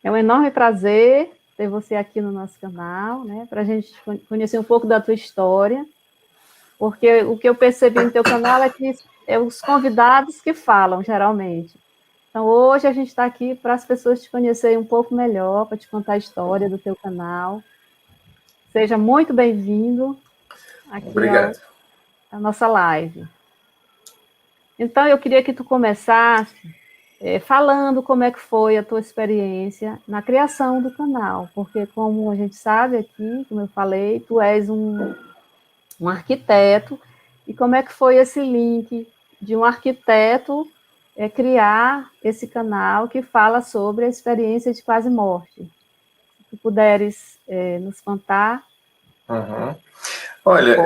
É um enorme prazer ter você aqui no nosso canal, né? Para a gente conhecer um pouco da tua história, porque o que eu percebi no teu canal é que é os convidados que falam, geralmente. Então, hoje a gente está aqui para as pessoas te conhecerem um pouco melhor, para te contar a história do teu canal. Seja muito bem-vindo aqui Obrigado. à nossa live. Então, eu queria que tu começasse falando como é que foi a tua experiência na criação do canal, porque como a gente sabe aqui, como eu falei, tu és um arquiteto, e como é que foi esse link de um arquiteto criar esse canal que fala sobre a experiência de quase morte. Se tu puderes nos contar. Uhum. Olha,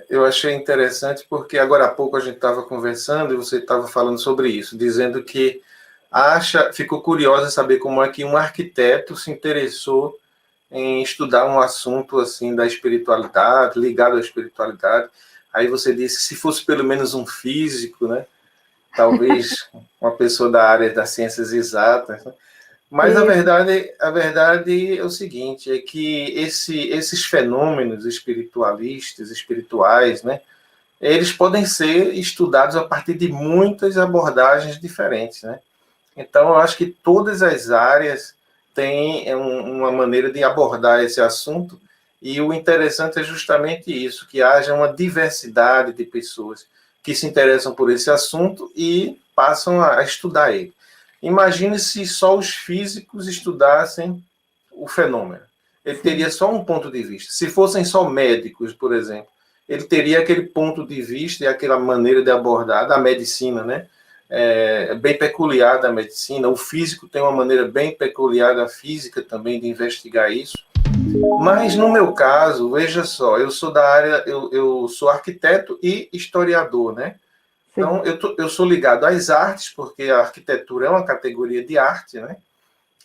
eu achei interessante porque agora há pouco a gente estava conversando e você estava falando sobre isso, dizendo que ficou curiosa saber como é que um arquiteto se interessou em estudar um assunto assim da espiritualidade, ligado à espiritualidade. Aí você disse, se fosse pelo menos um físico, né? Talvez uma pessoa da área das ciências exatas, né? Mas a verdade é o seguinte, é que esses fenômenos espirituais, né, eles podem ser estudados a partir de muitas abordagens diferentes, né? Então, eu acho que todas as áreas têm uma maneira de abordar esse assunto, e o interessante é justamente isso, que haja uma diversidade de pessoas que se interessam por esse assunto e passam a estudar ele. Imagine se só os físicos estudassem o fenômeno. Ele teria só um ponto de vista. Se fossem só médicos, por exemplo, ele teria aquele ponto de vista e aquela maneira de abordar da medicina, né? Bem peculiar da medicina. O físico tem uma maneira bem peculiar da física também de investigar isso. Mas no meu caso, veja só, eu sou da área, eu sou arquiteto e historiador, né? Então, eu sou ligado às artes, porque a arquitetura é uma categoria de arte, né?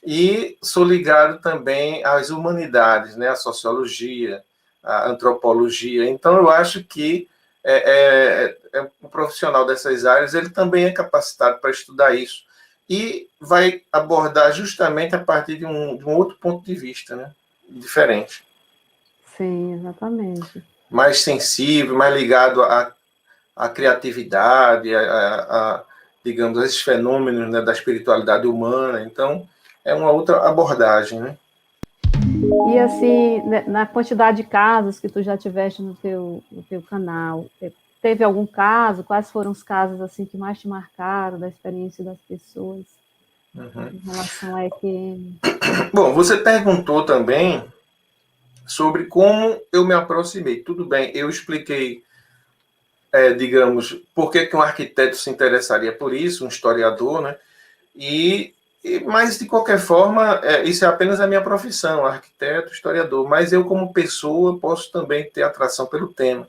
E sou ligado também às humanidades, né? A sociologia, a antropologia. Então, eu acho que um profissional dessas áreas, ele também é capacitado para estudar isso. E vai abordar justamente a partir de um outro ponto de vista, né? Diferente. Sim, exatamente. Mais sensível, mais ligado à criatividade, digamos, a esses fenômenos, né, da espiritualidade humana. Então, é uma outra abordagem, né? E assim, na quantidade de casos que tu já tiveste no teu canal, teve algum caso? Quais foram os casos assim que mais te marcaram da experiência das pessoas em relação à EQM? Bom, você perguntou também sobre como eu me aproximei. Tudo bem, eu expliquei, digamos, por que um arquiteto se interessaria por isso, um historiador, né? Mas, de qualquer forma, isso é apenas a minha profissão, arquiteto, historiador. Mas eu, como pessoa, posso também ter atração pelo tema.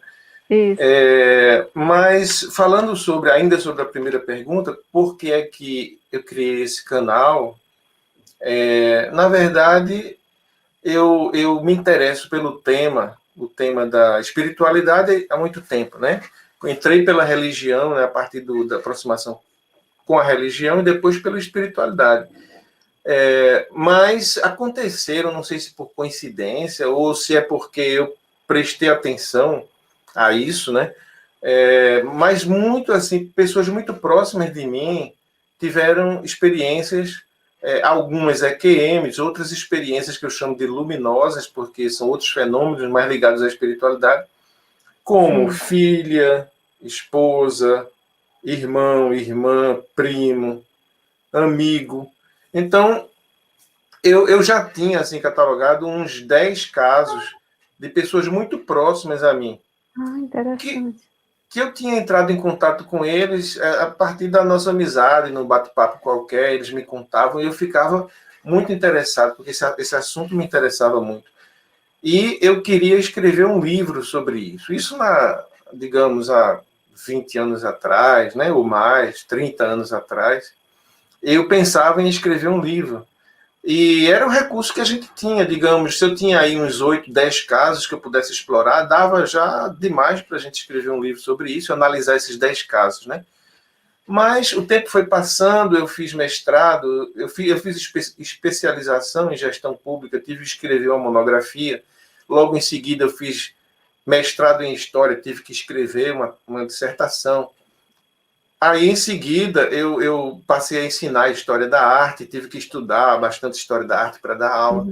Mas, falando ainda sobre a primeira pergunta, por que é que eu criei esse canal? Na verdade, eu me interesso pelo tema, o tema da espiritualidade há muito tempo, né? Eu entrei pela religião, né, a partir da aproximação com a religião e depois pela espiritualidade. Mas aconteceram, não sei se por coincidência ou se é porque eu prestei atenção a isso, né? Mas muito assim, pessoas muito próximas de mim tiveram experiências, algumas EQMs, outras experiências que eu chamo de luminosas, porque são outros fenômenos mais ligados à espiritualidade, como filha, esposa, irmão, irmã, primo, amigo. Então, eu já tinha assim, catalogado uns 10 casos de pessoas muito próximas a mim. Interessante. Que eu tinha entrado em contato com eles a partir da nossa amizade, num bate-papo qualquer, eles me contavam e eu ficava muito interessado, porque esse assunto me interessava muito. E eu queria escrever um livro sobre isso. Isso, digamos, há 20 anos atrás, né, ou mais, 30 anos atrás, eu pensava em escrever um livro. E era um recurso que a gente tinha, digamos, se eu tinha aí uns 8, 10 casos que eu pudesse explorar, dava já demais para a gente escrever um livro sobre isso, analisar esses 10 casos, né? Mas o tempo foi passando, eu fiz mestrado, eu fiz especialização em gestão pública, tive que escrever uma monografia, logo em seguida eu fiz mestrado em História, tive que escrever uma dissertação. Aí, em seguida, eu passei a ensinar a História da Arte, tive que estudar bastante História da Arte para dar aula,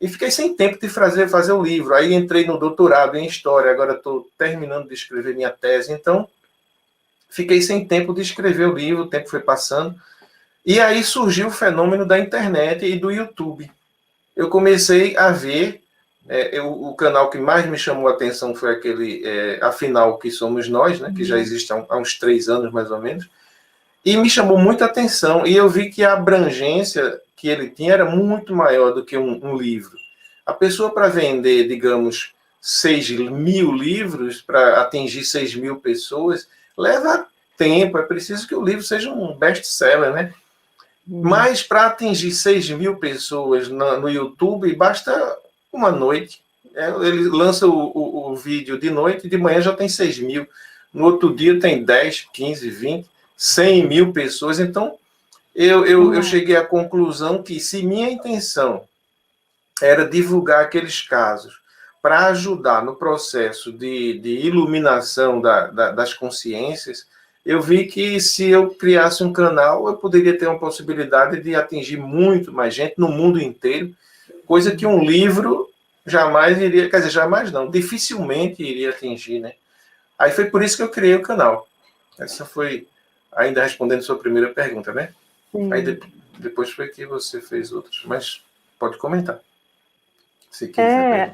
e fiquei sem tempo de fazer o livro. Aí entrei no doutorado em História, agora estou terminando de escrever minha tese, então fiquei sem tempo de escrever o livro, o tempo foi passando, e aí surgiu o fenômeno da internet e do YouTube. Eu comecei a ver, o canal que mais me chamou a atenção foi aquele Afinal, que somos nós, né, que já existe há uns 3 anos, mais ou menos, e me chamou muita atenção, e eu vi que a abrangência que ele tinha era muito maior do que um livro. A pessoa, para vender, digamos, 6.000 livros, para atingir 6.000 pessoas, leva tempo, é preciso que o livro seja um best-seller, né? Mas para atingir 6.000 pessoas no YouTube, basta uma noite. Ele lança o vídeo de noite e de manhã já tem 6.000. No outro dia tem 10, 15, 20, 100.000 pessoas. Então, eu cheguei à conclusão que se minha intenção era divulgar aqueles casos para ajudar no processo de iluminação das consciências, eu vi que se eu criasse um canal, eu poderia ter uma possibilidade de atingir muito mais gente no mundo inteiro, coisa que um livro jamais iria, quer dizer, jamais não, dificilmente iria atingir, né? Aí foi por isso que eu criei o canal. Essa foi, ainda respondendo sua primeira pergunta, né? Sim. Aí depois foi que você fez outras, mas pode comentar, se quiser.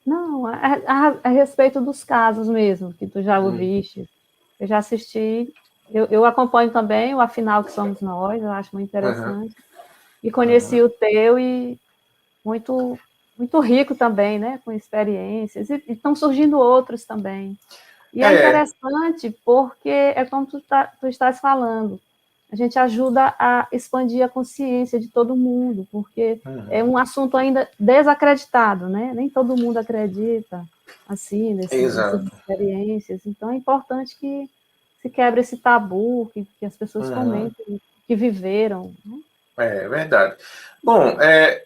Não, a respeito dos casos mesmo, que tu já ouviste. Eu já assisti, eu acompanho também o Afinal, que somos nós, eu acho muito interessante. E conheci o teu e muito, muito rico também, né? Com experiências. E estão surgindo outros também. E é interessante porque é como tu estás falando. A gente ajuda a expandir a consciência de todo mundo, porque é um assunto ainda desacreditado, né? Nem todo mundo acredita assim nessas experiências. Então é importante que se quebre esse tabu, que as pessoas comentem que viveram. Né? É verdade. Bom,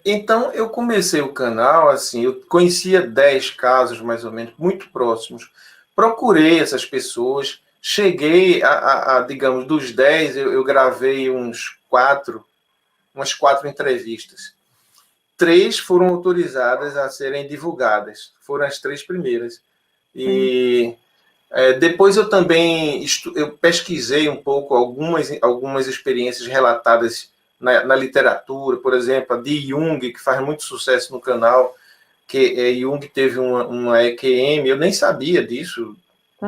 então eu comecei o canal, assim, eu conhecia 10 casos, mais ou menos, muito próximos. Procurei essas pessoas, cheguei digamos, dos 10, eu gravei umas 4 entrevistas. 3 foram autorizadas a serem divulgadas, foram as 3 primeiras. E depois eu também eu pesquisei um pouco algumas experiências relatadas na literatura, por exemplo, a de Jung, que faz muito sucesso no canal, que Jung teve uma EQM, eu nem sabia disso,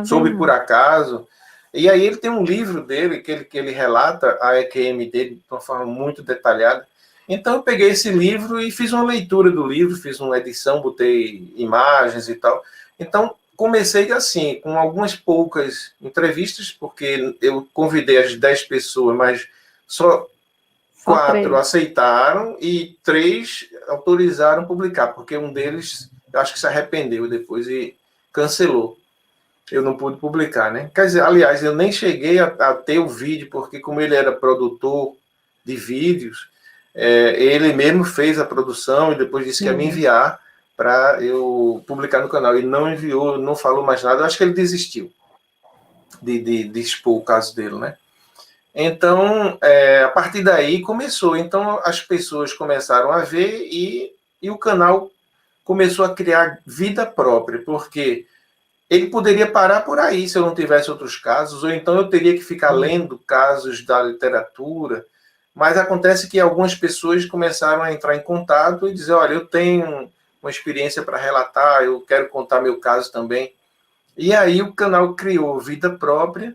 soube por acaso. E aí ele tem um livro dele, que ele relata a EQM dele de uma forma muito detalhada. Então eu peguei esse livro e fiz uma leitura do livro, fiz uma edição, botei imagens e tal. Então comecei assim, com algumas poucas entrevistas, porque eu convidei as 10 pessoas, mas só 4 aceitaram e 3 autorizaram publicar, porque um deles, eu acho que se arrependeu depois e cancelou. Eu não pude publicar, né? Quer dizer, aliás, eu nem cheguei a ter o vídeo, porque como ele era produtor de vídeos, ele mesmo fez a produção e depois disse que ia me enviar para eu publicar no canal. Ele não enviou, não falou mais nada. Eu acho que ele desistiu de expor o caso dele, né? Então, a partir daí começou. Então, as pessoas começaram a ver e o canal começou a criar vida própria, porque ele poderia parar por aí se eu não tivesse outros casos, ou então eu teria que ficar lendo casos da literatura, mas acontece que algumas pessoas começaram a entrar em contato e dizer, olha, eu tenho uma experiência para relatar, eu quero contar meu caso também. E aí o canal criou vida própria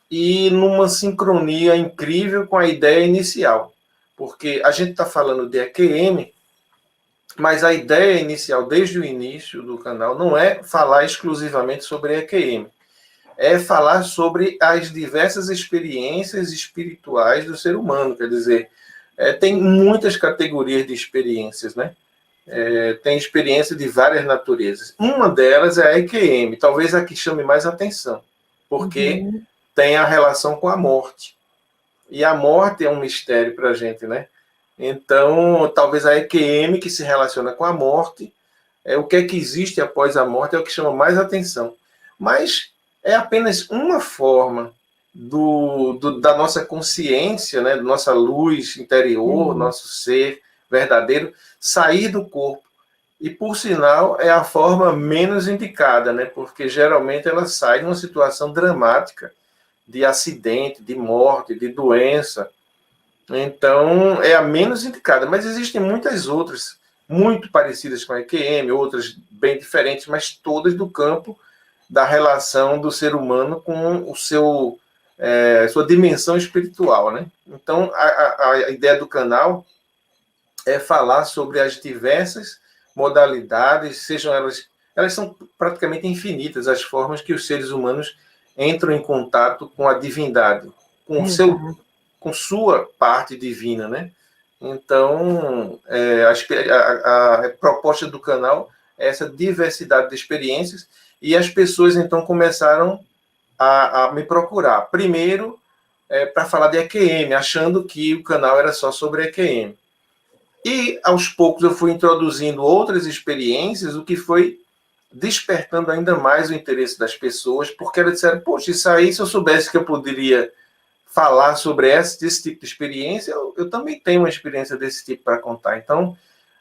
e numa sincronia incrível com a ideia inicial, porque a gente está falando de EQM, mas a ideia inicial, desde o início do canal, não é falar exclusivamente sobre EQM, é falar sobre as diversas experiências espirituais do ser humano, quer dizer, tem muitas categorias de experiências, né? Tem experiência de várias naturezas. Uma delas é a EQM, talvez a que chame mais atenção, porque tem a relação com a morte. e a morte é um mistério para a gente, né? Então, talvez a EQM, que se relaciona com a morte, o que é que existe após a morte, é o que chama mais atenção. Mas é apenas uma forma da nossa consciência, né, da nossa luz interior, nosso ser verdadeiro, sair do corpo. E, por sinal, é a forma menos indicada, né, porque geralmente ela sai de uma situação dramática, de acidente, de morte, de doença. Então, é a menos indicada. Mas existem muitas outras, muito parecidas com a EQM, outras bem diferentes, mas todas do campo da relação do ser humano com o seu sua dimensão espiritual, né? Então, a ideia do canal é falar sobre as diversas modalidades, sejam elas são praticamente infinitas, as formas que os seres humanos entram em contato com a divindade, com o seu, com sua parte divina, né? Então, a proposta do canal é essa diversidade de experiências, e as pessoas então começaram a me procurar. Primeiro, para falar de EQM, achando que o canal era só sobre EQM. E, aos poucos, eu fui introduzindo outras experiências, o que foi despertando ainda mais o interesse das pessoas, porque elas disseram, poxa, isso aí, se eu soubesse que eu poderia falar sobre esse tipo de experiência, eu também tenho uma experiência desse tipo para contar. Então,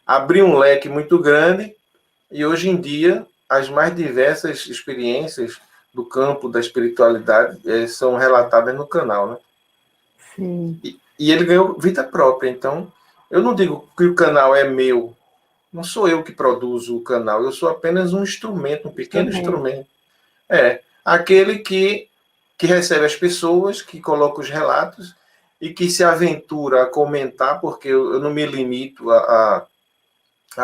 abri um leque muito grande, e hoje em dia, as mais diversas experiências do campo da espiritualidade são relatadas no canal, né? Sim. E ele ganhou vida própria, então eu não digo que o canal é meu, não sou eu que produzo o canal, eu sou apenas um instrumento, um pequeno instrumento. Aquele que recebe as pessoas, que coloca os relatos e que se aventura a comentar, porque eu não me limito a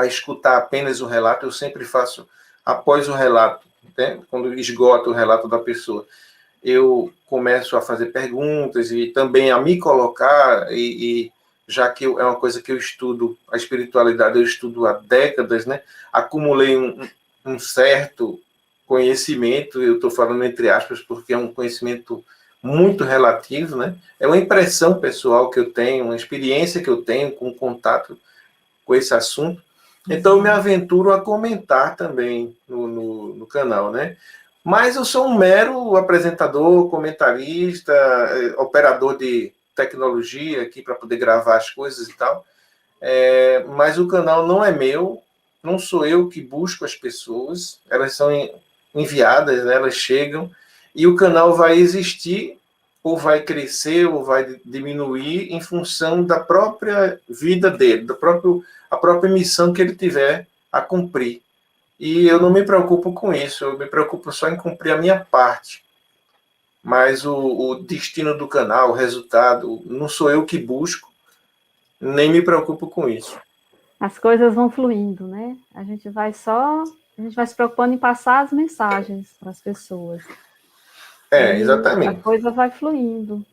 escutar apenas o relato, eu sempre faço, após o relato, né, quando esgoto o relato da pessoa, eu começo a fazer perguntas e também a me colocar, e já que é uma coisa que eu estudo, a espiritualidade eu estudo há décadas, né, acumulei um certo conhecimento, eu estou falando entre aspas, porque é um conhecimento muito relativo, né, é uma impressão pessoal que eu tenho, uma experiência que eu tenho com contato com esse assunto. Então, eu me aventuro a comentar também no canal, né? Mas eu sou um mero apresentador, comentarista, operador de tecnologia aqui para poder gravar as coisas e tal. Mas o canal não é meu, não sou eu que busco as pessoas, elas são enviadas, né? Elas chegam, e o canal vai existir, ou vai crescer, ou vai diminuir em função da própria vida dele, a própria missão que ele tiver a cumprir. E eu não me preocupo com isso, eu me preocupo só em cumprir a minha parte. Mas o destino do canal, o resultado, não sou eu que busco, nem me preocupo com isso. As coisas vão fluindo, né? A gente vai se preocupando em passar as mensagens para as pessoas. E a Exatamente. coisa vai fluindo.